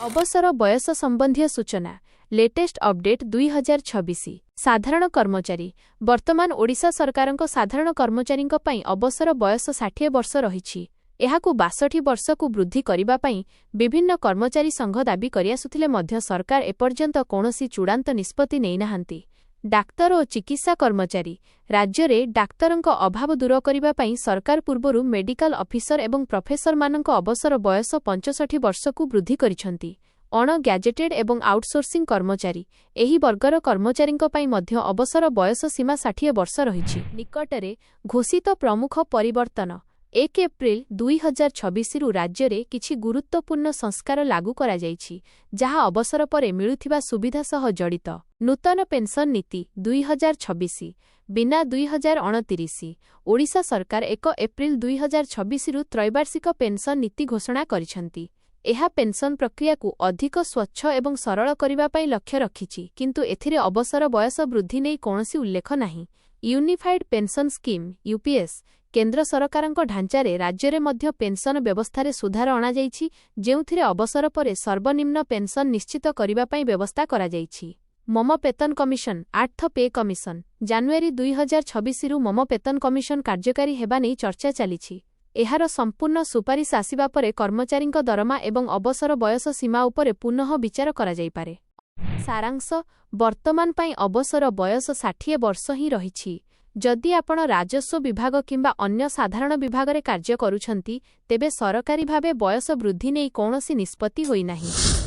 ଅବସର ବୟସ ସମ୍ବନ୍ଧୀୟ ସୂଚନା लेटेस्ट अपडेट 2026 साधारण कर्मचारी वर्तमान ओडिशा सरकारक साधारण कर्मचारी अवसर बयस 60 वर्ष रही एहाकु 62 वर्ष को वृद्धि करिबा पई विभिन्न कर्मचारी संघ दाबी करिआसुथिले मध्य सरकार एपर्यंत कौनसी चूड़ांत निष्पत्ति नै नाहांती। डाक्तर और चिकित्सा कर्मचारी राज्य में डाक्तरंक अभाव दूर करिबा पई सरकार पूर्वरु मेडिकल ऑफिसर एवं प्रोफेसर मानक अवसर बयस 65 वर्ष को वृद्धि करिसंती। अण गैजेटेड एवं आउटसोर्सिंग कर्मचारी एही वर्गर कर्मचारींक पई मध्य अवसर बयस सीमा 60 वर्ष रहिछि। निकटरे घोषित प्रमुख परिवर्तन 1 एप्रिल 2026 रु राज्य रे किछि गुरुत्वपूर्ण संस्कार लागू करा जाइछि जहा अवसर परे मिलुथिबा सुविधा सह जड़ित। नूतन पेंशन नीति 2026 बिना 2029 ओडिशा सरकार 1 एप्रिल 2026 रु त्रैवार्षिक पेंशन नीति घोषणा करिसंती। एहा पेंशन प्रक्रिया को अधिक स्वच्छ एवं सरल करिबा पई लक्ष्य रखिछि किंतु एथिरे अवसर बयस वृद्धि नै कोनोसी उल्लेख नाही। यूनिफाइड पेंशन स्कीम यूपीएस केंद्र सरकारक ढांचारे राज्य रे मध्य पेंशन व्यवस्था रे सुधार अणा जाइछि जेउथिरे अवसर परे सर्वनिम्न पेंशन निश्चित करिबा पई व्यवस्था करा जाइछि। मम वेतन कमिशन 8 पे कमिशन जनवरी 2026 रु मम वेतन कमिशन कार्यकारी हेबा नै चर्चा चलिछि। एहार संपूर्ण सुपारिश आसिबा परे कर्मचारींक दरमा एवं अवसर बयस सीमा उपरे पुनः विचार करा जाई पारे। सारांश वर्तमान पई अवसर बयस 60 वर्ष ही रहिछि। जदि आपण राजस्व विभाग किंबा अन्य साधारण विभाग रे कार्य करूछंती तेबे सरकारी भावे बयस वृद्धि नै कोनोसी निष्पत्ति होई नाही।